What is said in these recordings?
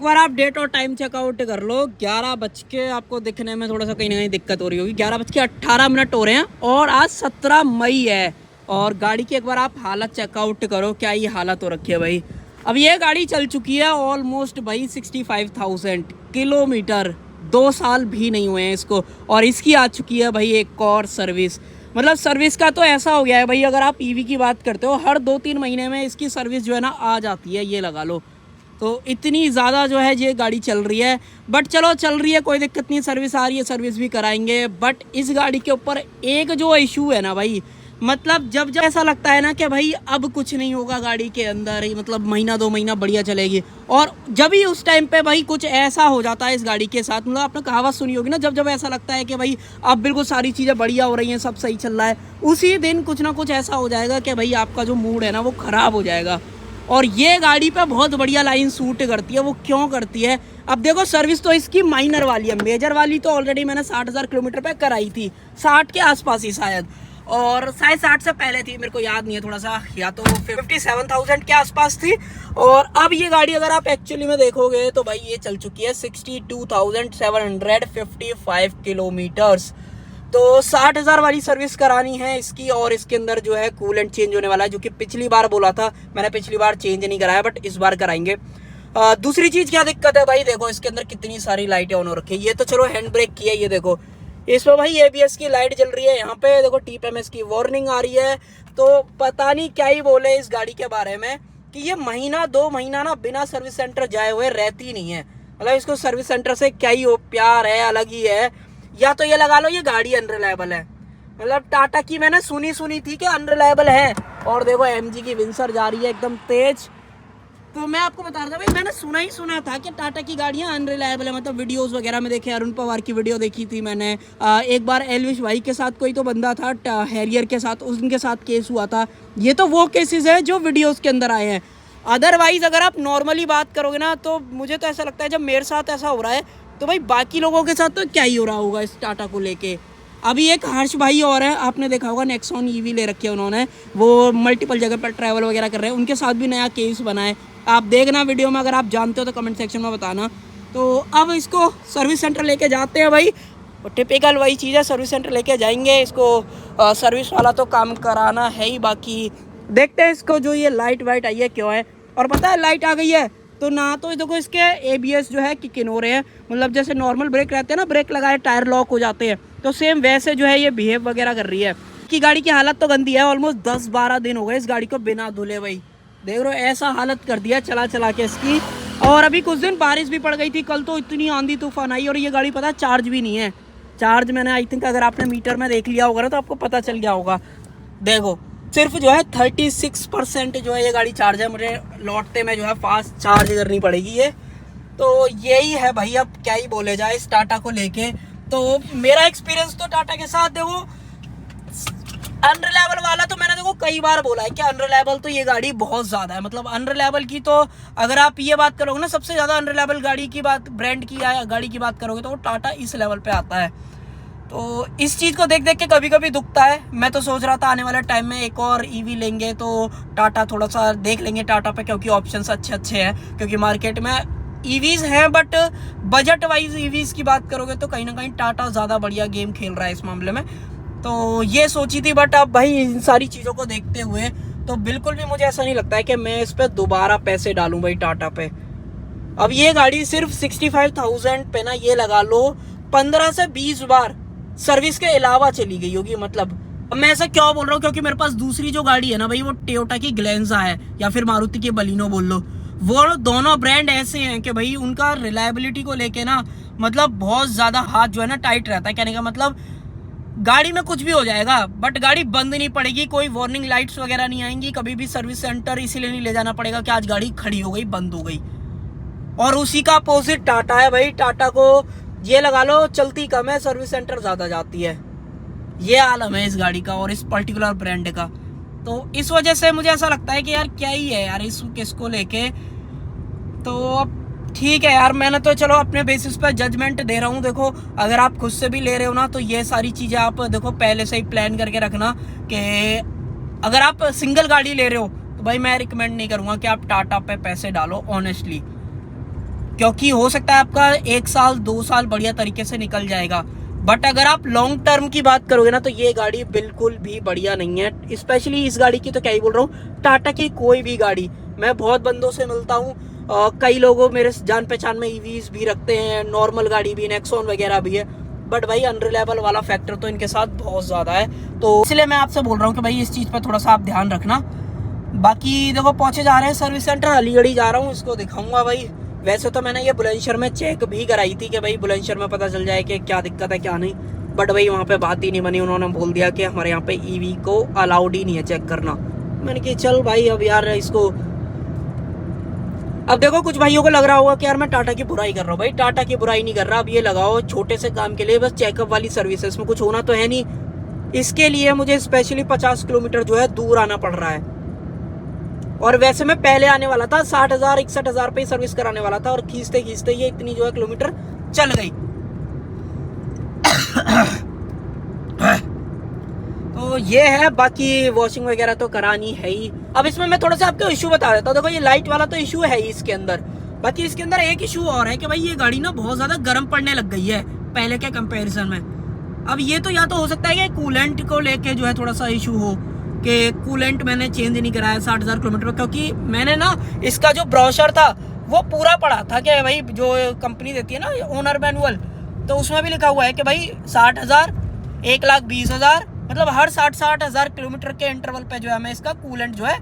एक बार आप डेट और टाइम चेकआउट कर लो। 11 बज के आपको दिखने में थोड़ा सा कहीं ना कहीं दिक्कत हो रही होगी। 11:18 हो रहे हैं और आज 17 मई है। और गाड़ी की एक बार आप हालत चेकआउट करो, क्या ये हालत हो रखी है भाई। अब ये गाड़ी चल चुकी है ऑलमोस्ट भाई 65,000 किलोमीटर। 2 साल भी नहीं हुए हैं इसको, और इसकी आ चुकी है भाई एक और सर्विस। मतलब सर्विस का तो ऐसा हो गया है भाई, अगर आप ईवी की बात करते हो हर 2-3 महीने में इसकी सर्विस जो है ना आ जाती है, ये लगा लो। तो इतनी ज़्यादा जो है ये गाड़ी चल रही है। बट चलो चल रही है, कोई दिक्कत नहीं, सर्विस आ रही है, सर्विस भी कराएंगे। बट इस गाड़ी के ऊपर एक जो इशू है ना भाई, मतलब जब जब ऐसा लगता है ना कि भाई अब कुछ नहीं होगा गाड़ी के अंदर ही, मतलब महीना 2 महीना बढ़िया चलेगी, और जब ही उस टाइम पे भाई कुछ ऐसा हो जाता है इस गाड़ी के साथ। मतलब आपने कहावत सुनी होगी ना, जब जब ऐसा लगता है कि भाई अब बिल्कुल सारी चीज़ें बढ़िया हो रही हैं, सब सही चल रहा है, उसी दिन कुछ ना कुछ ऐसा हो जाएगा कि भाई आपका जो मूड है ना वो ख़राब हो जाएगा। और ये गाड़ी पे बहुत बढ़िया लाइन सूट करती है। वो क्यों करती है, अब देखो सर्विस तो इसकी माइनर वाली है, मेजर वाली तो ऑलरेडी मैंने 60,000 किलोमीटर पे कराई थी, 60 के आसपास ही शायद, और शायद 60 से पहले थी, मेरे को याद नहीं है थोड़ा सा, या तो 57,000 के आसपास थी। और अब ये गाड़ी अगर आप एक्चुअली में देखोगे तो भाई ये चल चुकी है 62,755 किलोमीटर्स। तो 60,000 वाली सर्विस करानी है इसकी, और इसके अंदर जो है कूलेंट चेंज होने वाला है, जो कि पिछली बार बोला था मैंने, पिछली बार चेंज नहीं कराया बट इस बार कराएंगे। दूसरी चीज़ क्या दिक्कत है भाई, देखो इसके अंदर कितनी सारी लाइटें ऑन हो रखी है। ये तो चलो हैंड ब्रेक की है, ये देखो इसमें भाई एबीएस की लाइट जल रही है, यहाँ पे देखो टीपीएमएस की वार्निंग आ रही है। तो पता नहीं क्या ही बोले इस गाड़ी के बारे में कि ये महीना 2 महीना ना बिना सर्विस सेंटर जाए हुए रहती नहीं है। मतलब इसको सर्विस सेंटर से क्या ही हो प्यार है, अलग ही है। या तो ये लगा लो ये गाड़ी अनरिलायबल है, मतलब टाटा की मैंने सुनी थी कि अनरिलायबल है, और देखो एमजी की विंसर जा रही है एकदम तेज। तो मैं आपको बता रहा था भाई, मैंने सुना था कि टाटा की गाड़ियाँ अनरिलायबल है, मतलब वीडियोस वगैरह में देखे, अरुण पवार की वीडियो देखी थी मैंने। एक बार एलविश भाई के साथ कोई तो बंदा था हैरियर के साथ, उनके साथ केस हुआ था। ये तो वो केसेस है जो वीडियोस के अंदर आए हैं। अदरवाइज अगर आप नॉर्मली बात करोगे ना, तो मुझे तो ऐसा लगता है जब मेरे साथ ऐसा हो रहा है तो भाई बाकी लोगों के साथ तो क्या ही हो रहा होगा इस टाटा को लेके। अभी एक हर्ष भाई और है, आपने देखा होगा नेक्सॉन ईवी ले रखी है उन्होंने, वो मल्टीपल जगह पर ट्रैवल वगैरह कर रहे हैं, उनके साथ भी नया केस बना है। आप देखना वीडियो में, अगर आप जानते हो तो कमेंट सेक्शन में बताना। तो अब इसको सर्विस सेंटर लेके जाते हैं भाई, टिपिकल वही चीज़ है, सर्विस सेंटर लेके जाएंगे इसको। सर्विस वाला तो काम कराना है ही, बाकी देखते हैं इसको जो ये लाइट वाइट आई है क्यों है। और पता है लाइट आ गई है तो ना, तो देखो इसके एबीएस जो है किक इन हो रहे हैं, मतलब जैसे नॉर्मल ब्रेक रहते हैं ना, ब्रेक लगाए टायर लॉक हो जाते हैं, तो सेम वैसे जो है ये बिहेव वगैरह कर रही है। कि गाड़ी की हालत तो गंदी है, ऑलमोस्ट 10-12 दिन हो गए इस गाड़ी को बिना धुले भाई, देख रहे हो ऐसा हालत कर दिया चला चला के इसकी। और अभी कुछ दिन बारिश भी पड़ गई थी, कल तो इतनी आंधी तूफान आई, और ये गाड़ी पता है चार्ज भी नहीं है। चार्ज मैंने आई थिंक, अगर आपने मीटर में देख लिया होगा ना तो आपको पता चल गया होगा। देखो सिर्फ जो है 36% जो है ये गाड़ी चार्ज है, मुझे लौटते में जो है फास्ट चार्ज करनी पड़ेगी ये। तो यही है भाई, अब क्या ही बोले जाए इस टाटा को लेके। तो मेरा एक्सपीरियंस तो टाटा के साथ देखो, अनरिलायबल वाला तो मैंने देखो कई बार बोला है कि अनरिलायबल तो ये गाड़ी बहुत ज़्यादा है। मतलब अनरिलायबल की तो अगर आप ये बात करोगे ना, सबसे ज़्यादा अनरिलायबल गाड़ी की बात, ब्रांड की या गाड़ी की बात करोगे तो वो टाटा इस लेवल पे आता है। तो इस चीज़ को देख देख के कभी कभी दुखता है। मैं तो सोच रहा था आने वाले टाइम में एक और ईवी लेंगे तो टाटा थोड़ा सा देख लेंगे टाटा पे, क्योंकि ऑप्शंस अच्छे हैं, क्योंकि मार्केट में ईवीज़ हैं, बट बजट वाइज ईवीज़ की बात करोगे तो कहीं ना कहीं टाटा ज़्यादा बढ़िया गेम खेल रहा है इस मामले में। तो ये सोची थी, बट अब भाई इन सारी चीज़ों को देखते हुए तो बिल्कुल भी मुझे ऐसा नहीं लगता है कि मैं इस पर दोबारा पैसे डालूँ भाई टाटा पे। अब ये गाड़ी सिर्फ 65,000 पे ना, ये लगा लो 15 से 20 बार सर्विस के अलावा चली गई होगी। मतलब अब मैं ऐसा क्यों बोल रहा हूँ, क्योंकि मेरे पास दूसरी जो गाड़ी है ना भाई, वो टोयोटा की ग्लेंजा है, या फिर मारुति की बलिनो बोल लो। वो दोनों ब्रांड ऐसे हैं कि भाई उनका रिलायबिलिटी को लेके ना, मतलब बहुत ज़्यादा हाथ जो है ना टाइट रहता है। कहने का मतलब गाड़ी में कुछ भी हो जाएगा बट गाड़ी बंद नहीं पड़ेगी, कोई वार्निंग लाइट्स वगैरह नहीं आएंगी कभी भी सर्विस सेंटर, इसीलिए नहीं ले जाना पड़ेगा कि आज गाड़ी खड़ी हो गई, बंद हो गई। और उसी का अपोजिट टाटा है भाई, टाटा को ये लगा लो चलती कम है, सर्विस सेंटर ज़्यादा जाती है। ये आलम है इस गाड़ी का और इस पर्टिकुलर ब्रांड का। तो इस वजह से मुझे ऐसा लगता है कि यार क्या ही है यार इस किसको लेके। तो अब ठीक है यार, मैंने तो चलो अपने बेसिस पर जजमेंट दे रहा हूँ। देखो अगर आप खुद से भी ले रहे हो ना, तो ये सारी चीज़ें आप देखो पहले से ही प्लान करके रखना कि अगर आप सिंगल गाड़ी ले रहे हो तो भाई मैं रिकमेंड नहीं करूँगा कि आप टाटा पे पैसे डालो ऑनेस्टली, क्योंकि हो सकता है आपका 1 साल 2 साल बढ़िया तरीके से निकल जाएगा। बट अगर आप लॉन्ग टर्म की बात करोगे ना तो ये गाड़ी बिल्कुल भी बढ़िया नहीं है। स्पेशली इस गाड़ी की तो क्या ही बोल रहा हूँ, टाटा की कोई भी गाड़ी, मैं बहुत बंदों से मिलता हूँ, कई लोगों मेरे जान पहचान में ईवीज भी रखते हैं, नॉर्मल गाड़ी भी, नेक्सॉन वगैरह भी है, बट भाई अनरिलायबल वाला फैक्टर तो इनके साथ बहुत ज़्यादा है। तो इसलिए मैं आपसे बोल रहा हूँ कि भाई इस चीज़ पर थोड़ा सा आप ध्यान रखना। बाकी देखो पहुँचे जा रहे हैं सर्विस सेंटर, अलीगढ़ ही जा रहा हूँ, इसको दिखाऊंगा भाई। वैसे तो मैंने ये बुलंदशहर में चेक भी कराई थी कि भाई बुलंदशहर में पता चल जाए कि क्या दिक्कत है क्या नहीं, बट भाई वहाँ पे बात ही नहीं बनी। उन्होंने बोल दिया कि हमारे यहाँ पे ईवी को अलाउड ही नहीं है चेक करना। मैंने कहा चल भाई अब यार इसको, अब देखो कुछ भाइयों को लग रहा होगा कि यार मैं टाटा की बुराई कर रहा हूँ। भाई टाटा की बुराई नहीं कर रहा। अब ये लगाओ छोटे से काम के लिए बस चेकअप वाली सर्विस है, इसमें कुछ होना तो है नहीं। इसके लिए मुझे स्पेशली 50 किलोमीटर जो है दूर आना पड़ रहा है, और वैसे मैं पहले आने वाला था 60,000 61,000 पे सर्विस कराने वाला था, और खींचते खींचते ये इतनी जो है किलोमीटर चल गई। तो ये है, बाकी वॉशिंग वगैरह तो करानी है ही। अब इसमें मैं थोड़ा सा आपको इशू बता देता हूँ। देखो ये लाइट वाला तो इशू है ही इसके अंदर, बाकी इसके अंदर एक इशू और है कि भाई ये गाड़ी ना बहुत ज्यादा गर्म पड़ने लग गई है पहले के कंपैरिजन में। अब ये तो या तो हो सकता है कि कूलेंट को लेके जो है थोड़ा सा इशू हो कि कूलेंट मैंने चेंज नहीं कराया 60,000 किलोमीटर में, क्योंकि मैंने ना इसका जो ब्रोशर था वो पूरा पढ़ा था कि भाई जो कंपनी देती है ना ओनर मैनुअल, तो उसमें भी लिखा हुआ है कि भाई 60,000 1,20,000 मतलब हर 60,000 किलोमीटर के इंटरवल पे जो है हमें इसका कूलेंट जो है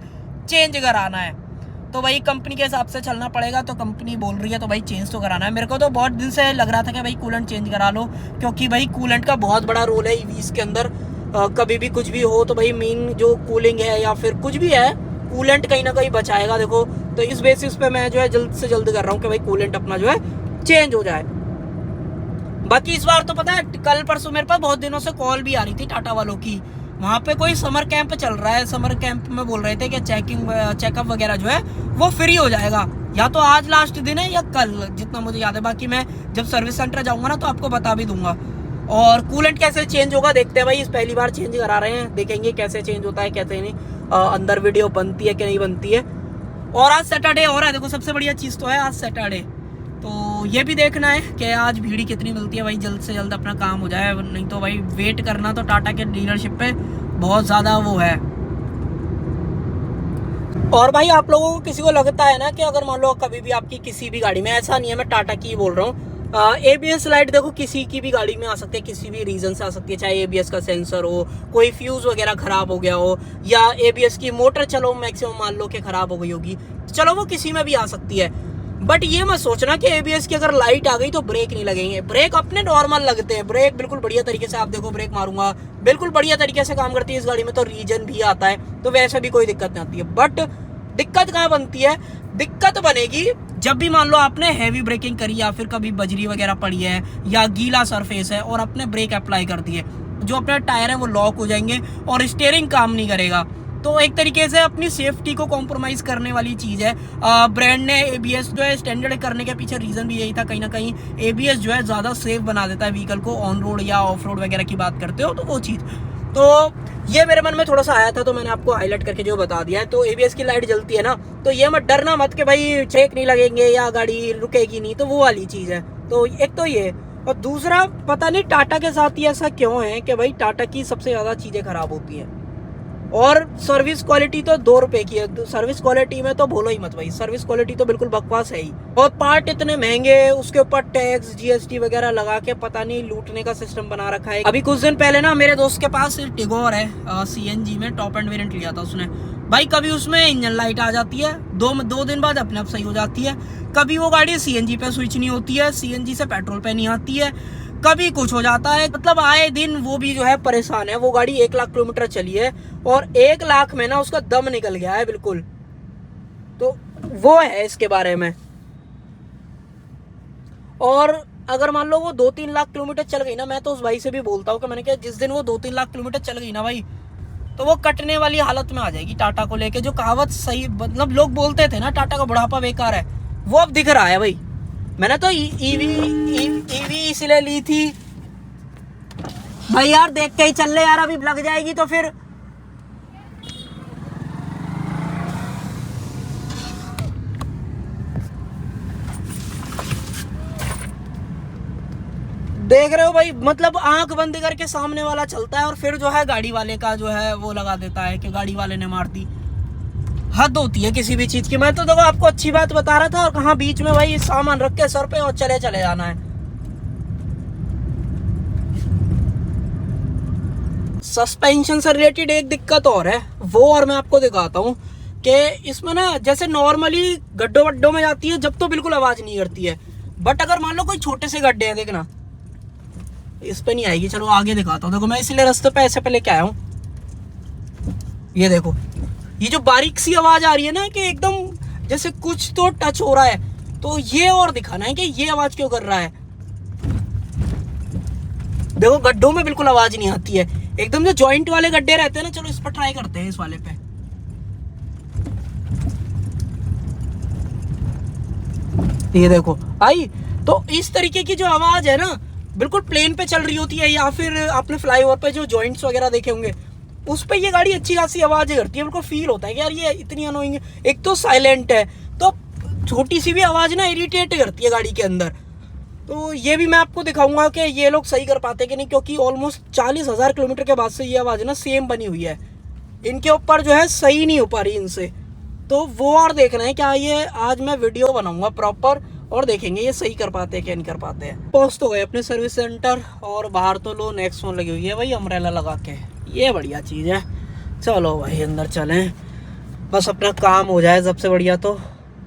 चेंज कराना है। तो भाई कंपनी के हिसाब से चलना पड़ेगा, तो कंपनी बोल रही है तो भाई चेंज तो कराना है। मेरे को तो बहुत दिन से लग रहा था कि भाई कूलेंट चेंज करा लो, क्योंकि भाई कूलेंट का बहुत बड़ा रोल है ईवीज के अंदर। कभी भी कुछ भी हो तो भाई मेन जो कूलिंग है या फिर कुछ भी है, कूलेंट कहीं ना कहीं बचाएगा। देखो तो इस बेसिस पे मैं जो है जल्द से जल्द कर रहा हूँ कि भाई कूलेंट अपना जो है चेंज हो जाए। बाकी इस बार तो पता है कल परसों मेरे पास बहुत दिनों से कॉल भी आ रही थी टाटा वालों की, वहाँ पे कोई समर कैंप चल रहा है, समर कैंप में बोल रहे थे कि चेकअप वगैरह जो है वो फ्री हो जाएगा, या तो आज लास्ट दिन है या कल, जितना मुझे याद है। बाकी मैं जब सर्विस सेंटर जाऊंगा ना तो आपको बता भी दूंगा। और कूलेंट कैसे चेंज होगा देखते हैं भाई, इस पहली बार चेंज करा रहे हैं, देखेंगे कैसे चेंज होता है कैसे नहीं, अंदर वीडियो बनती है कि नहीं बनती है। और आज सैटरडे हो रहा है, देखो सबसे बढ़िया चीज़ तो है आज सैटरडे, तो ये भी देखना है कि आज भीड़ कितनी मिलती है। भाई जल्द से जल्द अपना काम हो जाए, नहीं तो भाई वेट करना तो टाटा के डीलरशिप पे बहुत ज़्यादा वो है। और भाई आप लोगों को किसी को लगता है ना कि अगर मान लो कभी भी आपकी किसी भी गाड़ी में, ऐसा नहीं है मैं टाटा की बोल रहा हूँ, ABS लाइट देखो किसी की भी गाड़ी में आ सकती है, किसी भी रीजन से आ सकती है, चाहे ABS का सेंसर हो, कोई फ्यूज वगैरह खराब हो गया हो, या ABS की मोटर चलो मैक्सिमम मान लो कि खराब हो गई होगी, चलो वो किसी में भी आ सकती है। बट ये मत सोचना कि ABS की अगर लाइट आ गई तो ब्रेक नहीं लगेंगे। ब्रेक अपने नॉर्मल लगते हैं, ब्रेक बिल्कुल बढ़िया तरीके से, आप देखो ब्रेक मारूंगा बिल्कुल बढ़िया तरीके से काम करती है इस गाड़ी में, तो रीजन भी आता है, तो वैसे भी कोई दिक्कत नहीं आती है। बट दिक्कत कहाँ बनती है, दिक्कत बनेगी जब भी मान लो आपने हैवी ब्रेकिंग करी, या फिर कभी बजरी वगैरह पड़ी है, या गीला सरफेस है और अपने ब्रेक अप्लाई कर दिए, जो अपने टायर है वो लॉक हो जाएंगे और स्टीयरिंग काम नहीं करेगा। तो एक तरीके से अपनी सेफ्टी को कॉम्प्रोमाइज करने वाली चीज़ है। ब्रांड ने ABS जो है स्टैंडर्ड करने के पीछे रीज़न भी यही था, कहीं ना कहीं ABS जो है ज़्यादा सेफ बना देता है व्हीकल को, ऑन रोड या ऑफ रोड वगैरह की बात करते हो तो वो चीज़। तो ये मेरे मन में थोड़ा सा आया था तो मैंने आपको हाईलाइट करके जो बता दिया है। तो ABS की लाइट जलती है ना, तो ये मत डरना मत कि भाई चेक नहीं लगेंगे या गाड़ी रुकेगी नहीं, तो वो वाली चीज़ है। तो एक तो ये, और दूसरा पता नहीं टाटा के साथ ही ऐसा क्यों है कि भाई टाटा की सबसे ज़्यादा चीज़ें खराब होती हैं, और सर्विस क्वालिटी तो 2 रुपए की है। सर्विस क्वालिटी में तो बोलो ही मत भाई, सर्विस क्वालिटी तो बिल्कुल बकवास है ही, और पार्ट इतने महंगे, उसके ऊपर टैक्स GST वगैरह लगा के पता नहीं लूटने का सिस्टम बना रखा है। अभी कुछ दिन पहले ना मेरे दोस्त के पास टिगोर है, CNG में टॉप एंड वेरिएंट लिया था उसने। भाई कभी उसमें इंजन लाइट आ जाती है, दो दिन बाद अपने आप सही हो जाती है, कभी वो गाड़ी CNG पे स्विच नहीं होती है, CNG से पेट्रोल पे नहीं आती है, कभी कुछ हो जाता है, मतलब आए दिन वो भी जो है परेशान है। वो गाड़ी 1 लाख किलोमीटर चली है और 1 लाख में ना उसका दम निकल गया है बिल्कुल, तो वो है इसके बारे में। और अगर मान लो वो 2-3 लाख किलोमीटर चल गई ना, मैं तो उस भाई से भी बोलता हूँ कि मैंने कहा जिस दिन वो 2-3 लाख किलोमीटर चल गई ना भाई, तो वो कटने वाली हालत में आ जाएगी टाटा को लेके। जो कहावत सही, मतलब लोग बोलते थे ना टाटा का बुढ़ापा बेकार है, वो अब दिख रहा है भाई। मैंने तो ईवी इसलिए ली थी भाई, यार देख के ही चल ले यार, अभी लग जाएगी तो फिर। देख रहे हो भाई, मतलब आंख बंद करके सामने वाला चलता है और फिर जो है गाड़ी वाले का जो है वो लगा देता है कि गाड़ी वाले ने मार दी। हद होती है किसी भी चीज की। मैं तो देखो आपको अच्छी बात बता रहा था और कहाँ बीच में भाई सामान रख के सर पे और चले जाना है। सस्पेंशन से रिलेटेड एक दिक्कत और है, वो और मैं आपको दिखाता हूँ कि इसमें ना जैसे नॉर्मली गड्ढों वड्ढों में जाती है जब तो बिल्कुल आवाज नहीं करती है, बट अगर मान लो कोई छोटे से गड्ढे हैं, देखना इस पे नहीं आएगी। चलो आगे दिखाता हूँ। देखो मैं इसलिए रास्ते पे ऐसे पे लेके आया हूँ। ये देखो, ये जो बारीक सी आवाज आ रही है ना कि एकदम जैसे कुछ तो टच हो रहा है, तो ये और दिखाना है कि ये आवाज क्यों कर रहा है। देखो गड्ढों में बिल्कुल आवाज नहीं आती है, एकदम जो जॉइंट वाले गड्ढे रहते हैं ना। चलो इस पर ट्राई करते हैं, इस वाले पे। ये देखो आई। तो इस तरीके की जो आवाज है ना, बिल्कुल प्लेन पे चल रही होती है, या फिर आपने फ्लाईओवर पे जो जॉइंट्स वगैरह देखे होंगे उस पे ये गाड़ी अच्छी खासी आवाज करती है। बिल्कुल फील होता है कि यार ये इतनी अनोइंग है। एक तो साइलेंट है, तो छोटी सी भी आवाज ना इरिटेट करती है गाड़ी के अंदर। तो ये भी मैं आपको दिखाऊंगा कि ये लोग सही कर पाते कि नहीं, क्योंकि ऑलमोस्ट 40,000 किलोमीटर के बाद से ये आवाज ना सेम बनी हुई है। इनके ऊपर जो है सही नहीं हो पा रही इनसे, तो वो और देखना है क्या। ये आज मैं वीडियो बनाऊंगा प्रॉपर और देखेंगे ये सही कर पाते हैं क्या नहीं कर पाते हैं। पहुंच तो गए अपने सर्विस सेंटर और बाहर तो लो नेक्सॉन लगी हुई है भाई अम्ब्रेला लगा के, ये बढ़िया चीज़ है। चलो भाई अंदर चलें, बस अपना काम हो जाए सबसे बढ़िया। तो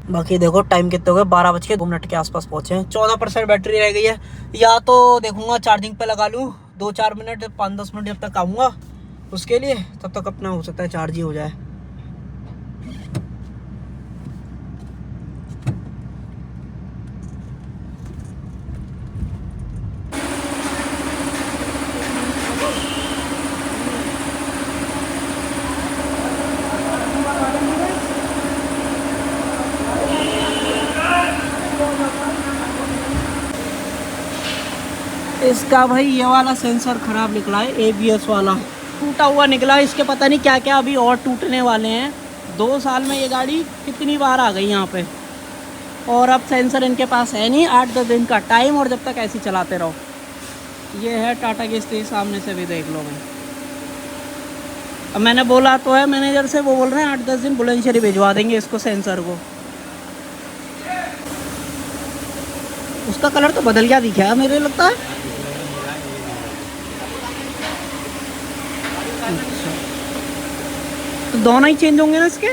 बाकी देखो टाइम कितने हो गए, 12:02 के आसपास पहुंचे हैं। 14% बैटरी रह गई है। या तो देखूंगा चार्जिंग पे लगा लूँ 2-4 मिनट 5-10 मिनट जब तक आऊँगा उसके लिए, तब तक अपना हो सकता है चार्ज ही हो जाए। इसका भाई ये वाला सेंसर खराब निकला है, ABS वाला टूटा हुआ निकला है। इसके पता नहीं क्या क्या अभी और टूटने वाले हैं। 2 साल में ये गाड़ी कितनी बार आ गई यहाँ पे, और अब सेंसर इनके पास है नहीं। 8-10 दिन का टाइम, और जब तक ऐसे ही चलाते रहो। ये है टाटा की स्थिति, सामने से भी देख लो भाई। अब मैंने बोला तो है मैनेजर से, वो बोल रहे हैं 8-10 दिन बुलंदशहरी भिजवा देंगे इसको, सेंसर को। उसका कलर तो बदल गया दिखा है मेरे लगता है। अच्छा, तो दोनों ही चेंज होंगे ना इसके।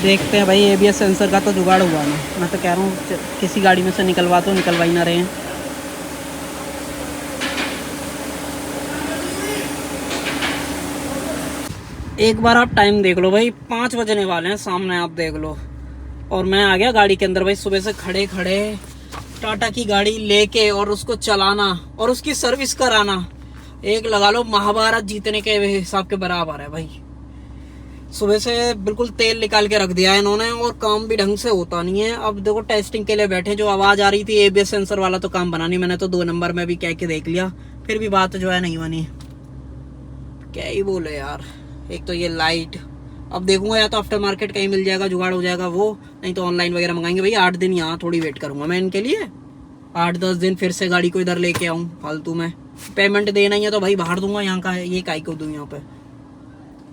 देखते हैं भाई, ABS सेंसर का तो जुगाड़ हुआ ना। मैं तो कह रहा हूँ किसी गाड़ी में से निकलवा ही ना रहे हैं। एक बार आप टाइम देख लो भाई, 5 बजने वाले हैं सामने, आप देख लो। और मैं आ गया गाड़ी के अंदर भाई। सुबह से खड़े खड़े टाटा की गाड़ी लेके और उसको चलाना और उसकी सर्विस कराना, एक लगा लो महाभारत जीतने के हिसाब के बराबर है भाई। सुबह से बिल्कुल तेल निकाल के रख दिया है इन्होंने, और काम भी ढंग से होता नहीं है। अब देखो टेस्टिंग के लिए बैठे, जो आवाज आ रही थी ABS सेंसर वाला तो काम बना नहीं। मैंने तो 2 नंबर में भी कह के देख लिया, फिर भी बात जो है नहीं बनी। क्या ही बोले यार। एक तो ये लाइट, अब देखूंगा या तो आफ्टर मार्केट कहीं मिल जाएगा, जुगाड़ हो जाएगा वो, नहीं तो ऑनलाइन वगैरह मंगाएंगे भाई। 8 दिन यहाँ थोड़ी वेट करूंगा मैं इनके लिए। 8-10 दिन फिर से गाड़ी को इधर लेके आऊँ फालतू में। पेमेंट देना ही है तो भाई बाहर दूंगा, यहाँ का है ये काई को दूँ यहाँ पे।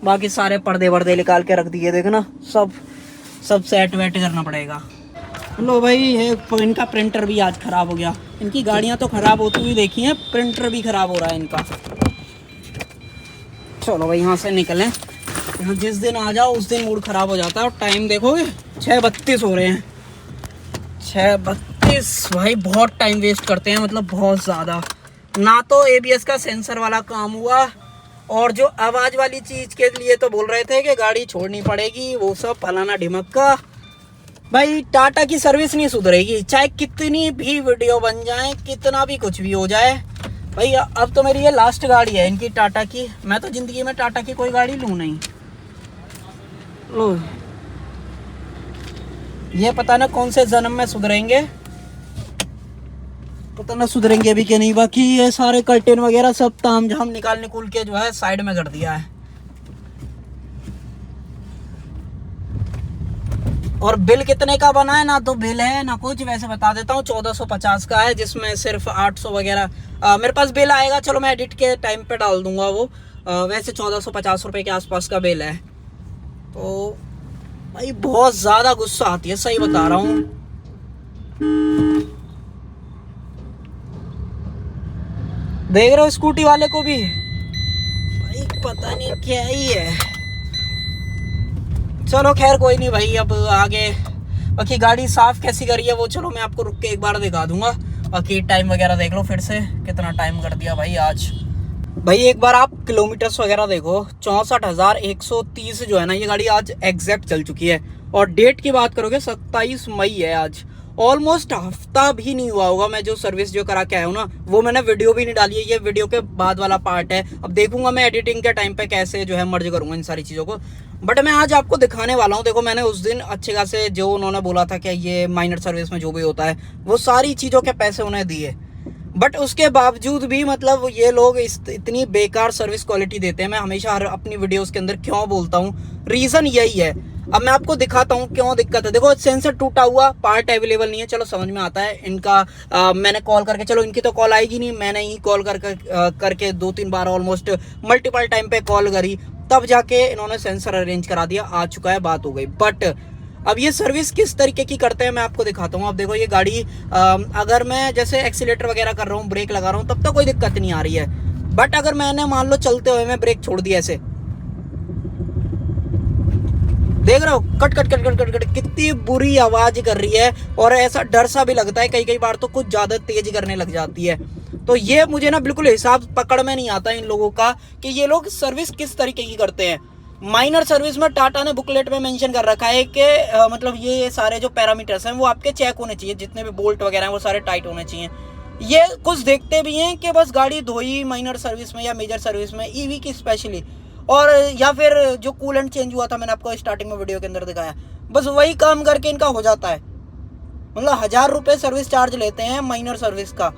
बाकी सारे पर्दे वर्दे निकाल के रख दिए, देखना सब सेट वेट करना पड़ेगा। लो भाई, ये इनका प्रिंटर भी आज खराब हो गया। इनकी गाड़ियाँ तो खराब होती हुई देखी हैं, प्रिंटर भी खराब हो रहा है इनका। चलो भाई यहाँ से निकलें। यहाँ जिस दिन आ जाओ उस दिन मूड खराब हो जाता है। और टाइम देखोगे 6:32 हो रहे हैं। 6:32 भाई, बहुत टाइम वेस्ट करते हैं, मतलब बहुत ज़्यादा। ना तो ABS का सेंसर वाला काम हुआ, और जो आवाज़ वाली चीज़ के लिए तो बोल रहे थे कि गाड़ी छोड़नी पड़ेगी, वो सब फलाना ढिमक का। भाई टाटा की सर्विस नहीं सुधरेगी, चाहे कितनी भी वीडियो बन जाए, कितना भी कुछ भी हो जाए भाई। अब तो मेरी ये लास्ट गाड़ी है इनकी टाटा की। मैं तो ज़िंदगी में टाटा की कोई गाड़ी लूँ नहीं। लो, ये पता ना कौन से जन्म में सुधरेंगे, पता ना सुधरेंगे भी कि नहीं। बाकी ये सारे कर्टेन वगैरह सब तामझाम निकाल के जो है साइड में कर दिया है। और बिल कितने का बना है, ना तो बिल है ना कुछ। वैसे बता देता हूँ 1450 का है, जिसमें सिर्फ 800 वगैरह मेरे पास बिल आएगा। चलो मैं एडिट के टाइम पे डाल दूंगा वो। वैसे 1450 रुपये के आसपास का बिल है। तो भाई बहुत ज़्यादा गुस्सा आती है, सही बता रहा हूँ। देख रहे हो स्कूटी वाले को भी भाई पता नहीं क्या ही है। चलो खैर कोई नहीं भाई, अब आगे बाकी गाड़ी साफ कैसी करी है वो चलो मैं आपको रुक के एक बार दिखा दूंगा। बाकी टाइम वगैरह देख लो फिर से, कितना टाइम कर दिया भाई आज। भाई एक बार आप किलोमीटर्स वगैरह देखो, 64,130 जो है ना ये गाड़ी आज एग्जैक्ट चल चुकी है। और डेट की बात करोगे 27 मई है आज। ऑलमोस्ट हफ्ता भी नहीं हुआ होगा मैं जो सर्विस जो करा के आया हूँ ना, वो मैंने वीडियो भी नहीं डाली है, ये वीडियो के बाद वाला पार्ट है। अब देखूंगा मैं एडिटिंग के टाइम पे कैसे जो है मर्ज करूंगा इन सारी चीज़ों को। बट मैं आज आपको दिखाने वाला हूँ। देखो मैंने उस दिन अच्छे खासे जो उन्होंने बोला था कि ये माइनर सर्विस में जो भी होता है वो सारी चीज़ों के पैसे उन्हें दिए। बट उसके बावजूद भी मतलब ये लोग इतनी बेकार सर्विस क्वालिटी देते हैं। मैं हमेशा हर अपनी वीडियोस के अंदर क्यों बोलता हूँ, रीज़न यही है। अब मैं आपको दिखाता हूँ क्यों दिक्कत है। देखो सेंसर टूटा हुआ, पार्ट अवेलेबल नहीं है, चलो समझ में आता है इनका। मैंने कॉल करके, चलो इनकी तो कॉल आएगी नहीं, मैंने ही कॉल करके 2-3 बार ऑलमोस्ट मल्टीपल टाइम पे कॉल करी, तब जाके इन्होंने सेंसर अरेंज करा दिया, आ चुका है, बात हो गई। बट अब ये सर्विस किस तरीके की करते हैं मैं आपको दिखाता हूँ। अब देखो ये गाड़ी अगर मैं जैसे एक्सीलेटर वगैरह कर रहा हूँ, ब्रेक लगा रहा हूँ, तब तक कोई दिक्कत नहीं आ रही है। बट अगर मैंने मान लो चलते हुए मैं ब्रेक छोड़ दिया ऐसे, देख रहे हो cut cut cut cut cut cut कितनी बुरी आवाज कर रही है। और ऐसा डर सा भी लगता है, कई कई बार तो कुछ ज्यादा तेज करने लग जाती है। तो ये मुझे ना बिल्कुल हिसाब पकड़ में नहीं आता इन लोगों का कि ये लोग सर्विस किस तरीके की करते हैं। माइनर सर्विस में टाटा ने बुकलेट में मेंशन कर रखा है कि मतलब ये सारे जो पैरामीटर्स हैं वो आपके चेक होने चाहिए, जितने भी बोल्ट वगैरह हैं वो सारे टाइट होने चाहिए। ये कुछ देखते भी हैं कि बस गाड़ी धोई माइनर सर्विस में या मेजर सर्विस में, ईवी की स्पेशली, और या फिर जो कूलेंट चेंज हुआ था मैंने आपको स्टार्टिंग में वीडियो के अंदर दिखाया, बस वही काम करके इनका हो जाता है। मतलब 1000 रुपये सर्विस चार्ज लेते हैं माइनर सर्विस का।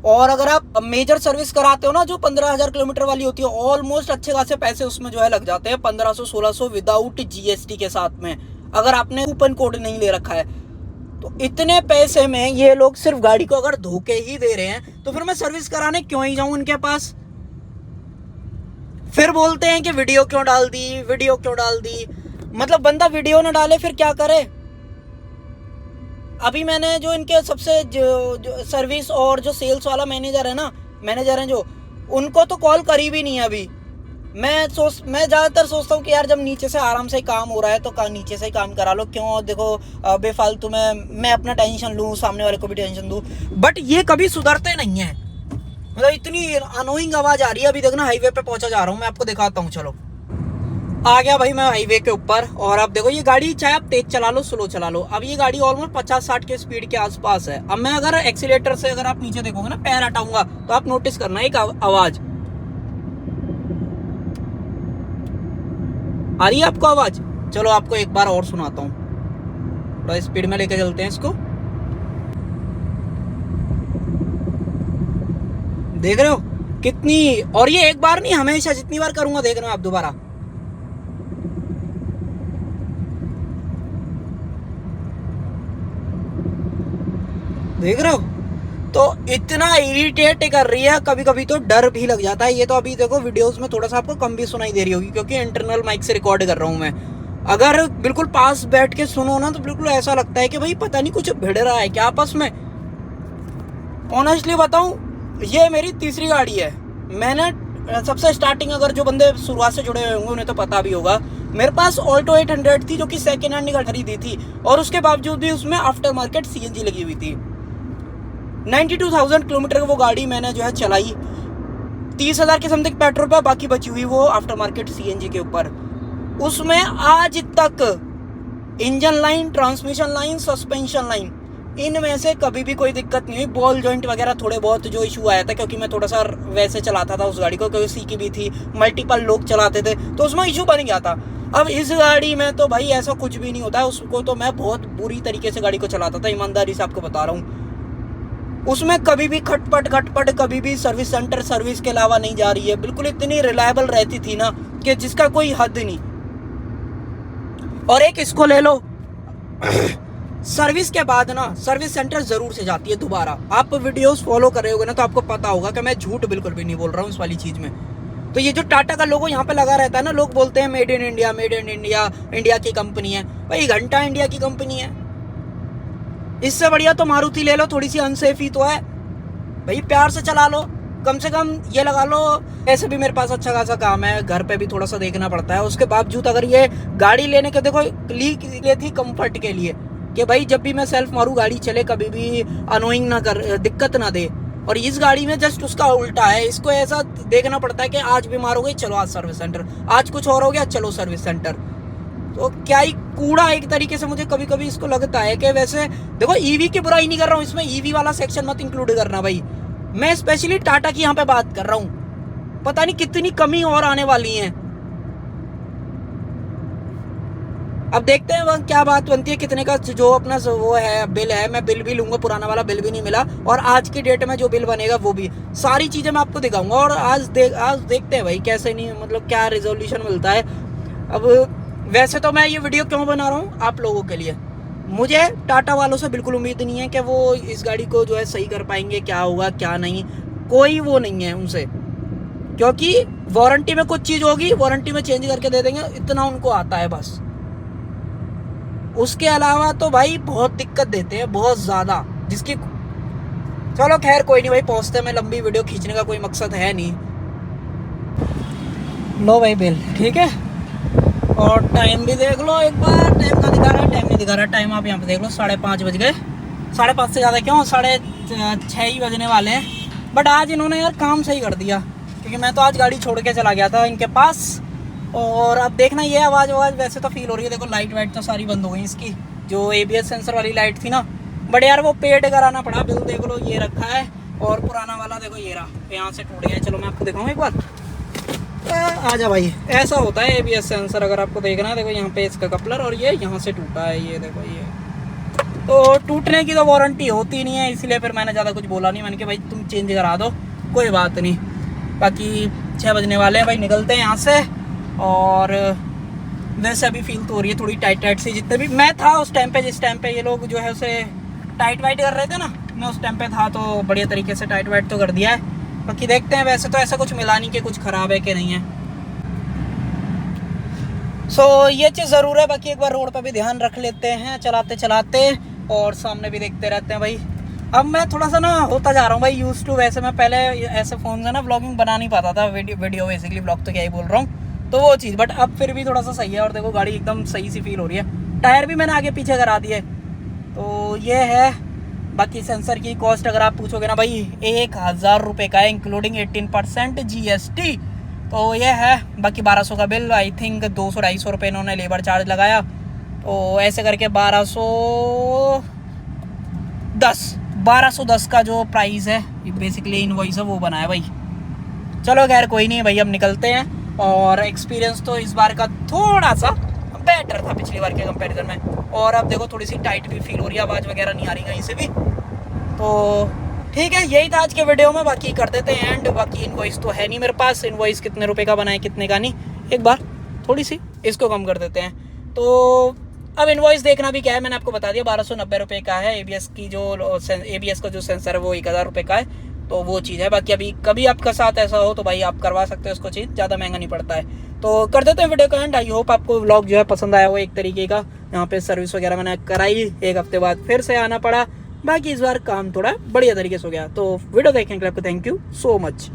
और अगर आप मेजर सर्विस कराते हो ना जो 15,000 किलोमीटर वाली होती है, ऑलमोस्ट अच्छे खासे पैसे उसमें जो है लग जाते हैं, 1500-1600 विदाउट जीएसटी के साथ में, अगर आपने कूपन कोड नहीं ले रखा है। तो इतने पैसे में ये लोग सिर्फ गाड़ी को अगर धोके ही दे रहे हैं तो फिर मैं सर्विस कराने क्यों ही जाऊं इनके पास। फिर बोलते हैं कि वीडियो क्यों डाल दी, वीडियो क्यों डाल दी। मतलब बंदा वीडियो ना डाले फिर क्या करे। अभी मैंने जो इनके सबसे जो सर्विस और जो सेल्स वाला मैनेजर है जो, उनको तो कॉल करी भी नहीं है अभी। मैं ज़्यादातर सोचता हूँ कि यार जब नीचे से आराम से ही काम हो रहा है तो नीचे से ही काम करा लो, क्यों देखो बेफालतू में मैं अपना टेंशन लूँ, सामने वाले को भी टेंशन दूँ। बट ये कभी सुधरते नहीं है। मतलब इतनी अनोइंग आवाज़ आ रही है। अभी देखना हाईवे पे पहुँचा जा रहा हूँ, मैं आपको दिखाता हूँ। चलो आ गया भाई मैं हाईवे के ऊपर। और अब देखो ये गाड़ी चाहे आप तेज चला लो स्लो चला लो, अब ये गाड़ी ऑलमोस्ट 50-60 के स्पीड के आसपास है। अब मैं अगर एक्सीलेटर से अगर आप नीचे देखोगे ना, पैर हटाऊंगा तो आप नोटिस करना एक आवाज आ रही है आपको आवाज। चलो आपको एक बार और सुनाता हूँ, थोड़ा स्पीड में लेके चलते हैं इसको। देख रहे हो कितनी, और ये एक बार नहीं हमेशा जितनी बार करूंगा देख रहे हो आप दोबारा। देख रहे हो तो इतना इरिटेट कर रही है, कभी कभी तो डर भी लग जाता है। ये तो अभी देखो वीडियोस में थोड़ा सा आपको कम भी सुनाई दे रही होगी क्योंकि इंटरनल माइक से रिकॉर्ड कर रहा हूँ मैं। अगर बिल्कुल पास बैठ के सुनो ना तो बिल्कुल ऐसा लगता है कि भाई पता नहीं कुछ भिड़ रहा है क्या आपस में। ऑनेस्टली बताऊं ये मेरी तीसरी गाड़ी है। मैंने सबसे स्टार्टिंग, अगर जो बंदे शुरुआत से जुड़े हुए होंगे उन्हें तो पता भी होगा, मेरे पास ऑल्टो 800 थी जो कि सेकेंड हैंड निकाल खरीदी थी, और उसके बावजूद भी उसमें आफ्टर मार्केट सीएनजी लगी हुई थी। 92,000 किलोमीटर वो गाड़ी मैंने जो है चलाई, 30,000 के समथिंग पेट्रोल पे, बाकी बची हुई वो आफ्टर मार्केट सीएनजी के ऊपर। उसमें आज तक engine line, transmission line, suspension line, इनमें से कभी भी कोई दिक्कत नहीं हुई। बॉल जॉइंट वगैरह थोड़े बहुत जो इशू आया था क्योंकि मैं थोड़ा सा वैसे चलाता था उस गाड़ी को, क्योंकि सीखी भी थी, मल्टीपल लोग चलाते थे तो उसमें इशू बन गया था। अब इस गाड़ी में तो भाई ऐसा कुछ भी नहीं होता है। उसको तो मैं बहुत बुरी तरीके से गाड़ी को चलाता था, ईमानदारी से आपको बता रहा हूँ। उसमें कभी भी खटपट कभी भी सर्विस सेंटर सर्विस के अलावा नहीं जा रही है। बिल्कुल इतनी रिलायबल रहती थी ना कि जिसका कोई हद नहीं। और एक इसको ले लो, सर्विस के बाद ना सर्विस सेंटर जरूर से जाती है दोबारा। आप वीडियोस फॉलो कर रहे होगे ना तो आपको पता होगा कि मैं झूठ बिल्कुल भी नहीं बोल रहा हूँ इस वाली चीज में। तो ये जो टाटा का लोगो यहाँ पे लगा रहता है ना, लोग बोलते हैं made in India, made in India, India की कंपनी है। भाई घंटा इंडिया की कंपनी है, इससे बढ़िया तो मारुति ले लो, थोड़ी सी अनसेफ ही तो है भाई, प्यार से चला लो, कम से कम ये लगा लो। ऐसे भी मेरे पास अच्छा खासा काम है, घर पे भी थोड़ा सा देखना पड़ता है, उसके बावजूद अगर ये गाड़ी लेने के देखो लिए थी कंफर्ट के लिए कि भाई जब भी मैं सेल्फ मारूं गाड़ी चले, कभी भी अनोइंग ना कर, दिक्कत ना दे। और इस गाड़ी में जस्ट उसका उल्टा है, इसको ऐसा देखना पड़ता है कि आज बीमार हो गई चलो आज सर्विस सेंटर, आज कुछ और हो गया चलो सर्विस सेंटर। तो क्या ही कूड़ा एक तरीके से मुझे कभी कभी इसको लगता है कि वैसे देखो ईवी की बुराई नहीं कर रहा हूँ, इसमें ईवी वाला सेक्शन मत इंक्लूड करना भाई, मैं स्पेशली टाटा की यहाँ पे बात कर रहा हूँ। पता नहीं कितनी कमी और आने वाली है, अब देखते हैं वह क्या बात बनती है, कितने का जो अपना वो है बिल है। मैं बिल भी लूंगा, पुराना वाला बिल भी नहीं मिला, और आज की डेट में जो बिल बनेगा वो भी, सारी चीजें मैं आपको दिखाऊंगा। और आज देखते हैं भाई कैसे नहीं, मतलब क्या रिजोल्यूशन मिलता है। अब वैसे तो मैं ये वीडियो क्यों बना रहा हूँ, आप लोगों के लिए। मुझे टाटा वालों से बिल्कुल उम्मीद नहीं है कि वो इस गाड़ी को जो है सही कर पाएंगे, क्या होगा क्या नहीं, कोई वो नहीं है उनसे, क्योंकि वारंटी में कुछ चीज होगी वारंटी में चेंज करके दे देंगे, इतना उनको आता है बस। उसके अलावा तो भाई बहुत दिक्कत देते हैं, बहुत ज्यादा, जिसकी चलो खैर कोई नहीं भाई, पहुंचते में लंबी वीडियो खींचने का कोई मकसद है नहीं। लो भाई बिल, ठीक है, और टाइम भी देख लो एक बार, टाइम का दिखा रहा है, टाइम नहीं दिखा रहा, टाइम आप यहाँ पे देख लो, 5:30 बज गए, 5:30 से ज़्यादा क्यों, 6:30 ही बजने वाले हैं। बट आज इन्होंने यार काम सही कर दिया, क्योंकि मैं तो आज गाड़ी छोड़ के चला गया था इनके पास। और अब देखना ये आवाज़ वैसे तो फील हो रही है, देखो लाइट वाइट तो सारी बंद हो गई इसकी, जो ABS सेंसर वाली लाइट थी ना, बट यार वो पेड कराना पड़ा। बिल देख लो ये रखा है, और पुराना वाला देखो ये रहा, यहाँ से टूट गया। चलो मैं आपको दिखाऊँ एक बार, आजा भाई, ऐसा होता है ABS सेंसर, अगर आपको देखना है देखो यहाँ पे इसका कपलर, और ये यहाँ से टूटा है, ये देखो ये। तो टूटने की तो वारंटी होती नहीं है, इसलिए फिर मैंने ज़्यादा कुछ बोला नहीं, मैंने कहा भाई तुम चेंज करा दो, कोई बात नहीं। बाकी 6 बजने वाले हैं भाई, निकलते हैं यहाँ से। और वैसे अभी फील तो हो रही है थोड़ी टाइट सी, जितने भी मैं था उस टाइम पे, जिस टाइम पे ये लोग जो है उसे टाइट वाइट कर रहे थे ना, मैं उस टाइम पे था, तो बढ़िया तरीके से टाइट वाइट तो कर दिया है। बाकी देखते हैं, वैसे तो ऐसा कुछ मिला नहीं कि कुछ ख़राब है कि नहीं है। सो ये चीज़ ज़रूर है। बाकी एक बार रोड पर भी ध्यान रख लेते हैं चलाते चलाते, और सामने भी देखते रहते हैं भाई। अब मैं थोड़ा सा ना होता जा रहा हूँ भाई यूज टू, वैसे मैं पहले ऐसे फ़ोन से ना व्लॉगिंग बना नहीं पाता था, वीडियो बेसिकली व्लॉग तो क्या ही बोल रहा हूँ, तो वो चीज़, बट अब फिर भी थोड़ा सा सही है। और देखो गाड़ी एकदम सही सी फील हो रही है, टायर भी मैंने आगे पीछे करा दिए, तो ये है। बाकी सेंसर की कॉस्ट अगर आप पूछोगे ना भाई, 1000 रुपये का है, इंक्लूडिंग 18% GST, तो ये है। बाकी 1200 का बिल, आई थिंक 200-250 रुपये इन्होंने लेबर चार्ज लगाया, तो ऐसे करके 1210 का जो प्राइस है बेसिकली इनवॉइस है वो बना है भाई। चलो खैर कोई नहीं भाई, अब निकलते हैं। और एक्सपीरियंस तो इस बार का थोड़ा सा बेटर था पिछली बार के कंपैरिजन में, और अब देखो थोड़ी सी टाइट भी फील हो रही है, आवाज़ वगैरह नहीं आ रही कहीं से भी। तो ठीक है, यही था आज के वीडियो में। बाकी कर देते हैं एंड। बाकी इनवॉइस तो है नहीं मेरे पास, इनवॉइस कितने रुपए का बनाए कितने का नहीं, एक बार थोड़ी सी इसको कम कर देते हैं। तो अब इनवॉइस देखना भी क्या है, मैंने आपको बता दिया 1290 रुपये का है। ABS का जो सेंसर है वो 1000 रुपये का है, तो वो चीज़ है। बाकी अभी कभी आपका साथ ऐसा हो तो भाई आप करवा सकते हो इसको चीज़, ज़्यादा महंगा नहीं पड़ता है। तो कर देते हैं वीडियो का एंड। आई होप आपको व्लॉग जो है पसंद आया हो एक तरीके का। यहाँ पे सर्विस वगैरह मैंने कराई, 1 हफ्ते बाद फिर से आना पड़ा। बाकी इस बार काम थोड़ा बढ़िया तरीके से हो गया। तो वीडियो देखने के लिए आपको थैंक यू सो मच।